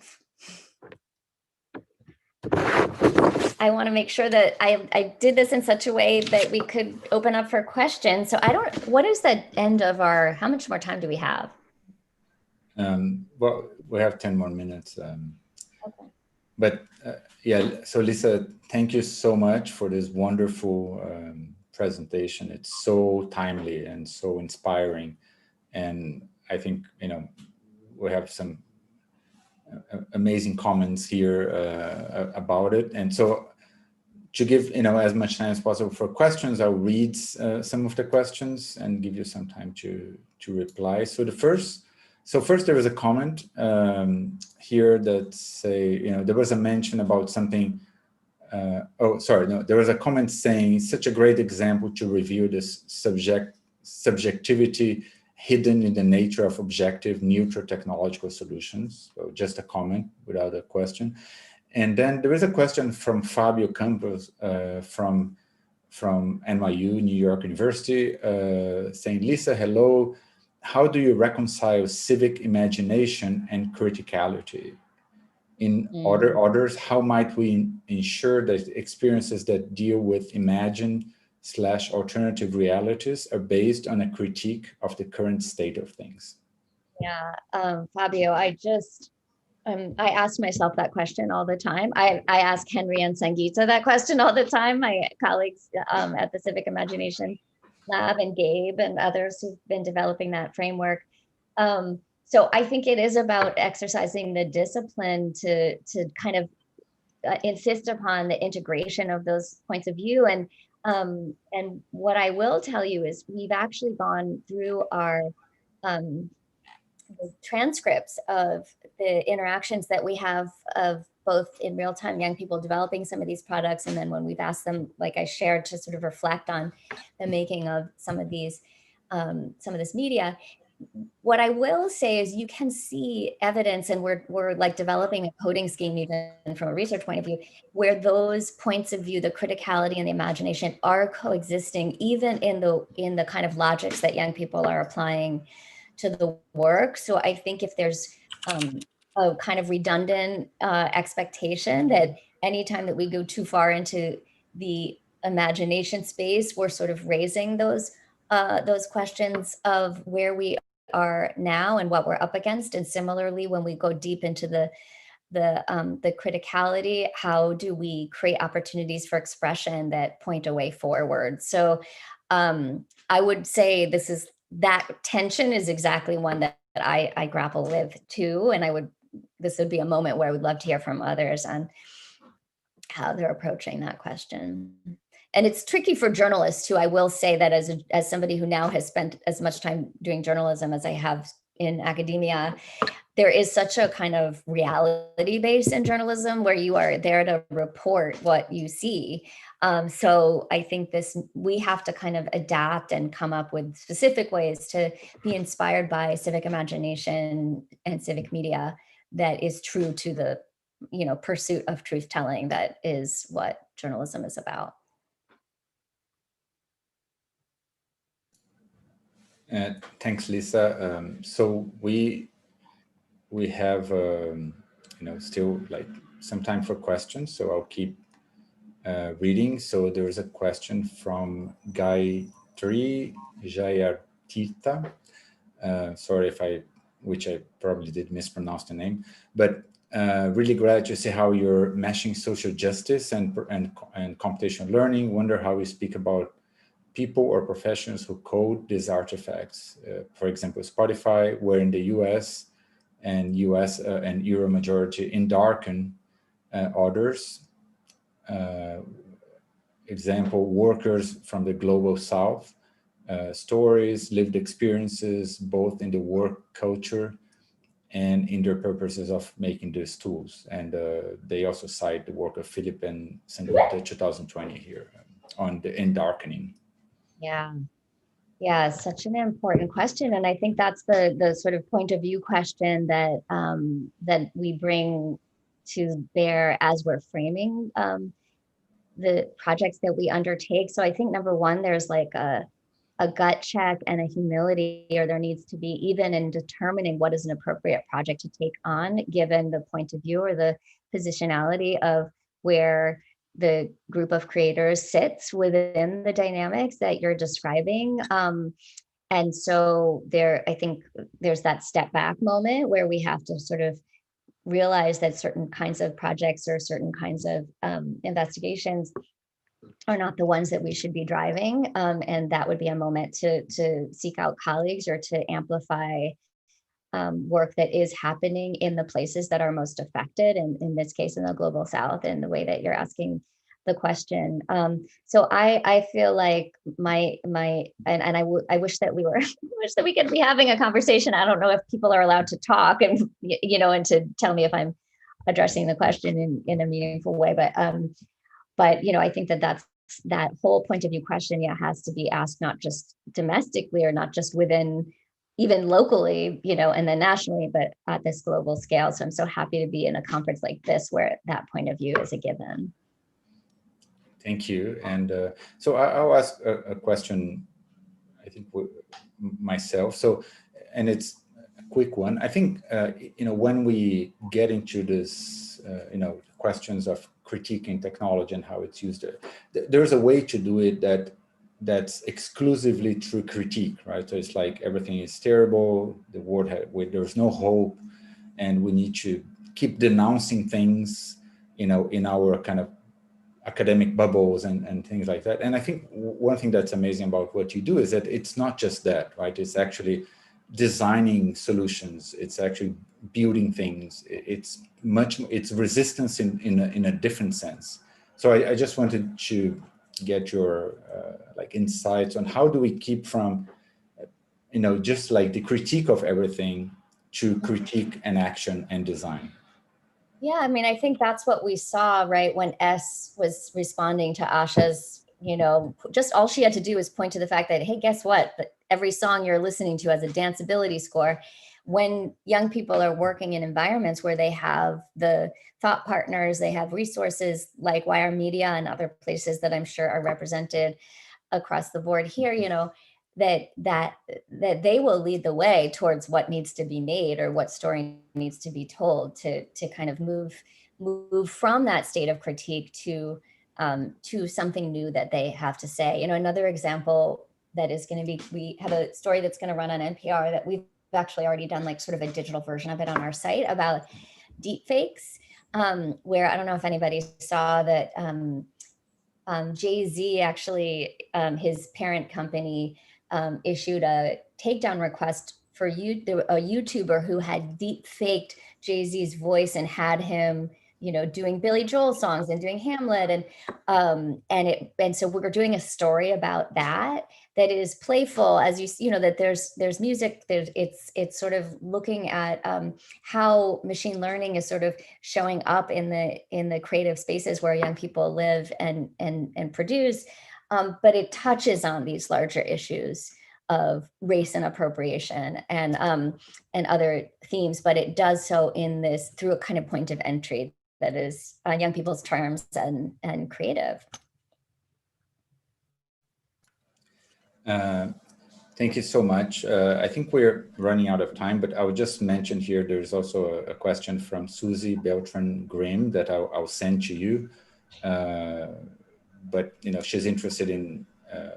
I want to make sure that I did this in such a way that we could open up for questions. So what is the end of how much more time do we have? Well, we have 10 more minutes. Okay. But yeah, so Lissa, thank you so much for this wonderful presentation. It's so timely and so inspiring. And I think, we have some amazing comments here about it. And so to give, as much time as possible for questions, I'll read some of the questions and give you some time to reply. So first there was a comment here that say, there was a mention about something. There was a comment saying such a great example to review this subjectivity hidden in the nature of objective, neutral technological solutions. So just a comment without a question. And then there is a question from Fabio Campos from NYU, New York University, saying, Lissa, hello. How do you reconcile civic imagination and criticality? In others, how might we ensure that experiences that deal with imagined/alternative realities are based on a critique of the current state of things? Yeah, Fabio, I ask myself that question all the time. I ask Henry and Sangeeta that question all the time, my colleagues at the Civic Imagination Lab, and Gabe and others who've been developing that framework. So I think it is about exercising the discipline to kind of insist upon the integration of those points of view. And what I will tell you is we've actually gone through our the transcripts of the interactions that we have of both in real time young people developing some of these products, and then when we've asked them, like I shared, to sort of reflect on the making of some of this media. What I will say is you can see evidence, and we're like developing a coding scheme even from a research point of view, where those points of view, the criticality and the imagination, are coexisting even in the kind of logics that young people are applying to the work. So I think if there's a kind of redundant expectation that anytime that we go too far into the imagination space, we're sort of raising those questions of where we are now and what we're up against. And similarly, when we go deep into the criticality, how do we create opportunities for expression that point a way forward? So I would say that tension is exactly one that I grapple with too. And this would be a moment where I would love to hear from others on how they're approaching that question. And it's tricky for journalists too. I will say that as somebody who now has spent as much time doing journalism as I have in academia, there is such a kind of reality base in journalism where you are there to report what you see. So I think we have to kind of adapt and come up with specific ways to be inspired by civic imagination and civic media that is true to the pursuit of truth telling. That is what journalism is about. Thanks, Lissa. So we have still like some time for questions, so I'll keep reading. So there is a question from Gayatri Jayartita. Sorry which I probably did mispronounce the name, but really glad to see how you're meshing social justice and computational learning. Wonder how we speak about people or professionals who code these artifacts. For example, Spotify, where in the US and Euro majority in darken others. Example, workers from the global South, stories, lived experiences, both in the work culture and in their purposes of making these tools. And they also cite the work of Philip and Sanduta 2020 here on the in darkening. Yeah. Yeah, such an important question. And I think that's the sort of point of view question that that we bring to bear as we're framing the projects that we undertake. So I think number one, there's like a gut check and a humility, or there needs to be, even in determining what is an appropriate project to take on, given the point of view or the positionality of where the group of creators sits within the dynamics that you're describing. And so I think there's that step back moment where we have to sort of realize that certain kinds of projects or certain kinds of investigations are not the ones that we should be driving. And that would be a moment to seek out colleagues or to amplify work that is happening in the places that are most affected, and in this case, in the global South, in the way that you're asking the question. So I feel like I wish that we could be having a conversation. I don't know if people are allowed to talk and, and to tell me if I'm addressing the question in a meaningful way, but I think that whole point of view question, has to be asked not just domestically or not just within, even locally, and then nationally, but at this global scale. So I'm so happy to be in a conference like this where that point of view is a given. Thank you. And so I'll ask a question, I think, myself. So, and it's a quick one. I think, when we get into this, questions of critiquing technology and how it's used, there's a way to do it that's exclusively through critique, right? So it's like everything is terrible, the world there's no hope, and we need to keep denouncing things, in our kind of academic bubbles and things like that. And I think one thing that's amazing about what you do is that it's not just that, right? It's actually designing solutions. It's actually building things. It's resistance in a different sense. So I just wanted to get your insights on how do we keep from, just like the critique of everything to critique and action and design. Yeah, I mean, I think that's what we saw, right? When S was responding to Asha's, just all she had to do was point to the fact that, hey, guess what? Every song you're listening to has a danceability score. When young people are working in environments where they have the thought partners, they have resources like Wire Media and other places that I'm sure are represented across the board here, that they will lead the way towards what needs to be made or what story needs to be told to kind of move from that state of critique to something new that they have to say. Another example that is going to be, we have a story that's going to run on NPR that we've actually already done, like sort of a digital version of it on our site, about deepfakes, where I don't know if anybody saw that Jay-Z actually, his parent company, issued a takedown request for a YouTuber who had deep faked Jay-Z's voice and had him, doing Billy Joel songs and doing Hamlet, and so we're doing a story about that is playful, as that there's music, it's sort of looking at how machine learning is sort of showing up in the creative spaces where young people live and produce. But it touches on these larger issues of race and appropriation and other themes, but it does so through a kind of point of entry that is young people's terms and creative. Thank you so much. I think we're running out of time, but I would just mention here, there's also a question from Susie Beltran-Grimm that I'll send to you. But she's interested in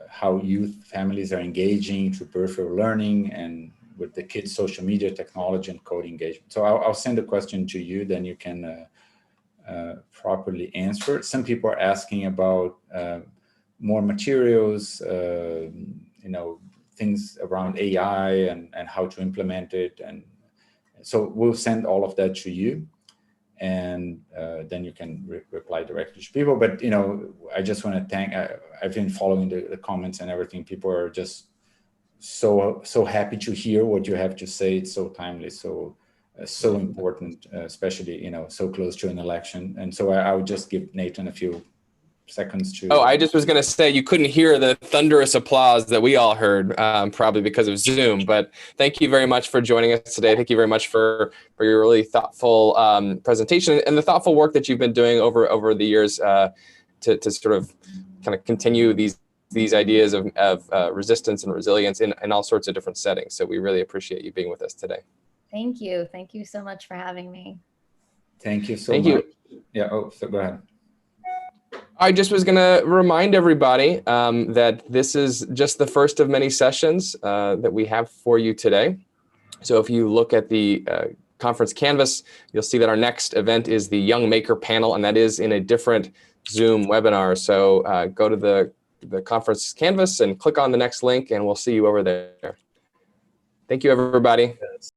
how youth families are engaging through peripheral learning and with the kids' social media technology and code engagement. So I'll send a question to you, then you can properly answer. Some people are asking about more materials, things around AI and how to implement it. And so we'll send all of that to you. And then you can reply directly to people. But, I just want to thank, I've been following the comments and everything. People are just so happy to hear what you have to say. It's so timely. So so important, especially, so close to an election. And so I would just give Nathan a few seconds to. Oh, I just was going to say you couldn't hear the thunderous applause that we all heard, probably because of Zoom. But thank you very much for joining us today. Thank you very much for your really thoughtful presentation and the thoughtful work that you've been doing over the years to sort of kind of continue these ideas of resistance and resilience in all sorts of different settings. So we really appreciate you being with us today. Thank you. Thank you so much for having me. Thank you so much. Yeah. Oh, so go ahead. I just was going to remind everybody that this is just the first of many sessions that we have for you today. So if you look at the conference canvas, you'll see that our next event is the Young Maker panel, and that is in a different Zoom webinar. So go to the conference canvas and click on the next link, and we'll see you over there. Thank you, everybody.